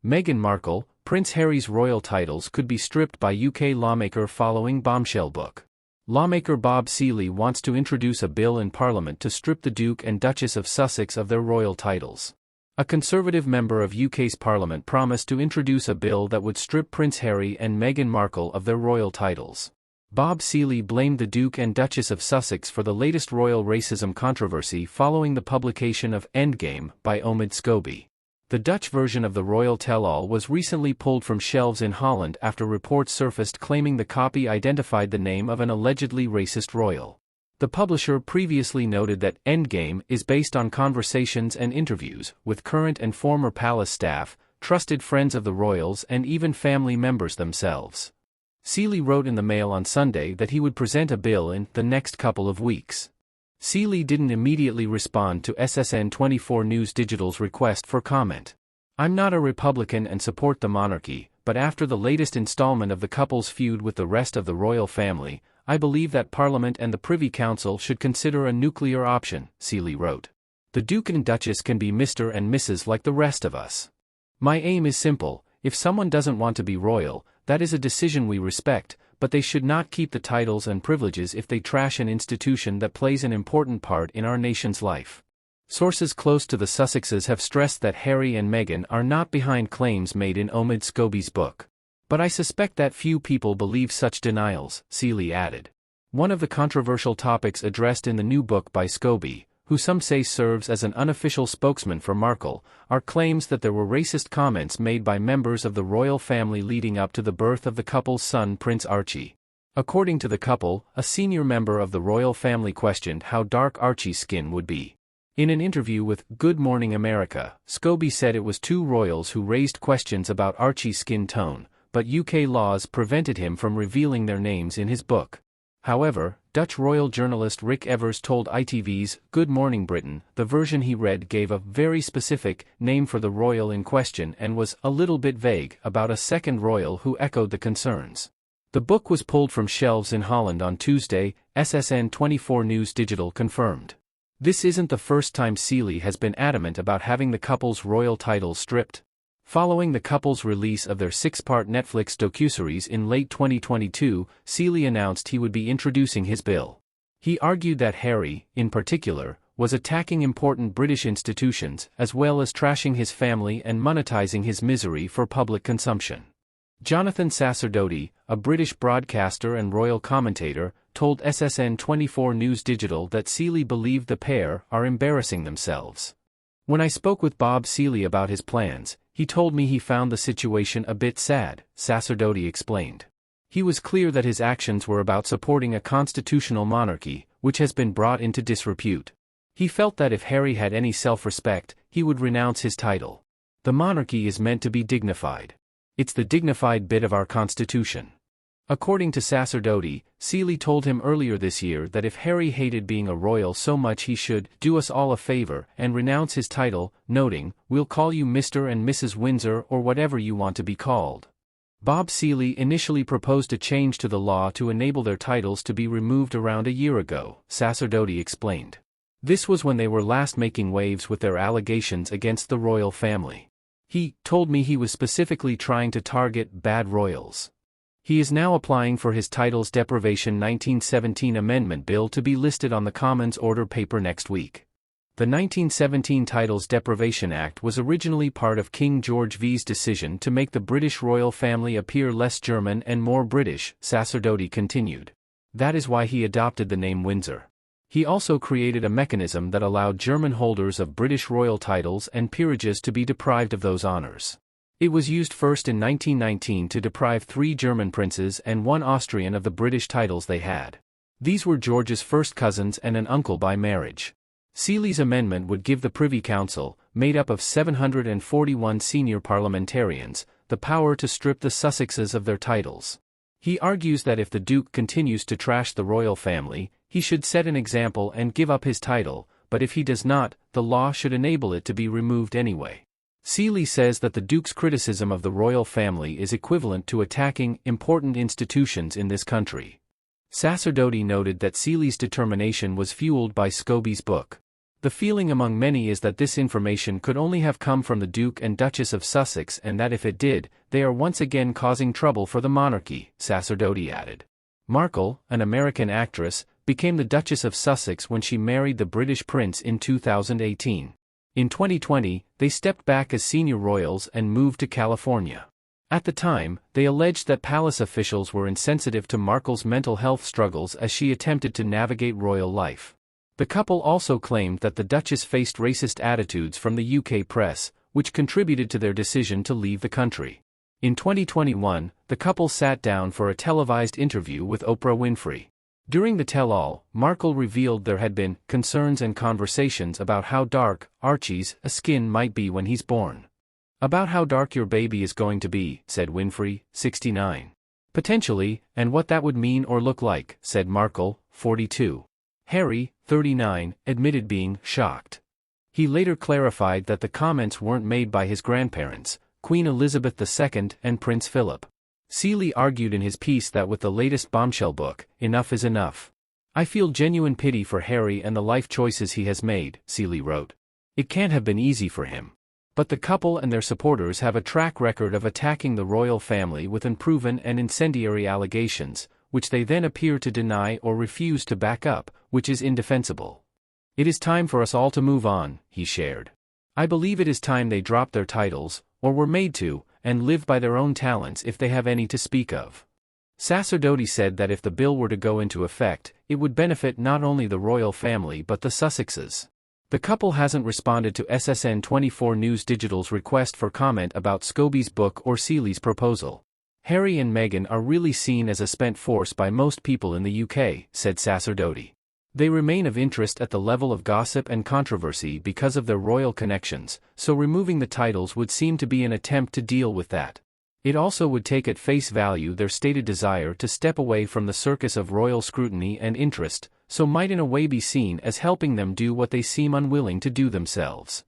Meghan Markle, Prince Harry's royal titles could be stripped by UK lawmaker following bombshell book. Lawmaker Bob Seely wants to introduce a bill in Parliament to strip the Duke and Duchess of Sussex of their royal titles. A Conservative member of UK's Parliament promised to introduce a bill that would strip Prince Harry and Meghan Markle of their royal titles. Bob Seely blamed the Duke and Duchess of Sussex for the latest royal racism controversy following the publication of Endgame by Omid Scobie. The Dutch version of the royal tell-all was recently pulled from shelves in Holland after reports surfaced claiming the copy identified the name of an allegedly racist royal. The publisher previously noted that Endgame is based on conversations and interviews with current and former palace staff, trusted friends of the royals and even family members themselves. Seely wrote in the Mail on Sunday that he would present a bill in the next couple of weeks. Seely didn't immediately respond to SSN24 News Digital's request for comment. "I'm not a Republican and support the monarchy, but after the latest installment of the couple's feud with the rest of the royal family, I believe that Parliament and the Privy Council should consider a nuclear option," Seely wrote. "The Duke and Duchess can be Mr. and Mrs. like the rest of us. My aim is simple: if someone doesn't want to be royal, that is a decision we respect, but they should not keep the titles and privileges if they trash an institution that plays an important part in our nation's life." Sources close to the Sussexes have stressed that Harry and Meghan are not behind claims made in Omid Scobie's book. "But I suspect that few people believe such denials," Seely added. One of the controversial topics addressed in the new book by Scobie, who some say serves as an unofficial spokesman for Markle, are claims that there were racist comments made by members of the royal family leading up to the birth of the couple's son Prince Archie. According to the couple, a senior member of the royal family questioned how dark Archie's skin would be. In an interview with Good Morning America, Scobie said it was two royals who raised questions about Archie's skin tone, but UK laws prevented him from revealing their names in his book. However, Dutch royal journalist Rick Evers told ITV's Good Morning Britain the version he read gave a very specific name for the royal in question and was a little bit vague about a second royal who echoed the concerns. The book was pulled from shelves in Holland on Tuesday, SSN24 News Digital confirmed. This isn't the first time Seely has been adamant about having the couple's royal titles stripped. Following the couple's release of their 6-part Netflix docuseries in late 2022, Seely announced he would be introducing his bill. He argued that Harry, in particular, was attacking important British institutions as well as trashing his family and monetizing his misery for public consumption. Jonathan Sacerdoti, a British broadcaster and royal commentator, told SSN24 News Digital that Seely believed the pair are embarrassing themselves. "When I spoke with Bob Seely about his plans, he told me he found the situation a bit sad," Sacerdoti explained. He was clear that his actions were about supporting a constitutional monarchy, which has been brought into disrepute. He felt that if Harry had any self-respect, he would renounce his title. "The monarchy is meant to be dignified. It's the dignified bit of our constitution." According to Sacerdoti, Seely told him earlier this year that if Harry hated being a royal so much he should do us all a favor and renounce his title, noting, "We'll call you Mr. and Mrs. Windsor or whatever you want to be called." Bob Seely initially proposed a change to the law to enable their titles to be removed around a year ago, Sacerdoti explained. "This was when they were last making waves with their allegations against the royal family. He told me he was specifically trying to target bad royals. He is now applying for his Titles Deprivation 1917 Amendment Bill to be listed on the Commons Order paper next week. The 1917 Titles Deprivation Act was originally part of King George V's decision to make the British royal family appear less German and more British, Sacerdoti continued. That is why he adopted the name Windsor. He also created a mechanism that allowed German holders of British royal titles and peerages to be deprived of those honors. It was used first in 1919 to deprive 3 German princes and 1 Austrian of the British titles they had. These were George's first cousins and an uncle by marriage. Seely's amendment would give the Privy Council, made up of 741 senior parliamentarians, the power to strip the Sussexes of their titles. He argues that if the Duke continues to trash the royal family, he should set an example and give up his title, but if he does not, the law should enable it to be removed anyway. Seely says that the Duke's criticism of the royal family is equivalent to attacking important institutions in this country. Sacerdoti noted that Seely's determination was fueled by Scobie's book. The feeling among many is that this information could only have come from the Duke and Duchess of Sussex, and that if it did, they are once again causing trouble for the monarchy, Sacerdoti added. Markle, an American actress, became the Duchess of Sussex when she married the British prince in 2018. In 2020, they stepped back as senior royals and moved to California. At the time, they alleged that palace officials were insensitive to Markle's mental health struggles as she attempted to navigate royal life. The couple also claimed that the Duchess faced racist attitudes from the UK press, which contributed to their decision to leave the country. In 2021, the couple sat down for a televised interview with Oprah Winfrey. During the tell-all, Markle revealed there had been concerns and conversations about how dark Archie's skin might be when he's born. "About how dark your baby is going to be," said Winfrey, 69. "Potentially, and what that would mean or look like," said Markle, 42. Harry, 39, admitted being shocked. He later clarified that the comments weren't made by his grandparents, Queen Elizabeth II and Prince Philip. Seeley argued in his piece that with the latest bombshell book, enough is enough. "I feel genuine pity for Harry and the life choices he has made," Seeley wrote. "It can't have been easy for him. But the couple and their supporters have a track record of attacking the royal family with unproven and incendiary allegations, which they then appear to deny or refuse to back up, which is indefensible. It is time for us all to move on," he shared. "I believe it is time they dropped their titles, or were made to, and live by their own talents if they have any to speak of." Sacerdoti said that if the bill were to go into effect, it would benefit not only the royal family but the Sussexes. The couple hasn't responded to SSN24 News Digital's request for comment about Scobie's book or Seeley's proposal. "Harry and Meghan are really seen as a spent force by most people in the UK," said Sacerdoti. "They remain of interest at the level of gossip and controversy because of their royal connections, so removing the titles would seem to be an attempt to deal with that. It also would take at face value their stated desire to step away from the circus of royal scrutiny and interest, so might in a way be seen as helping them do what they seem unwilling to do themselves."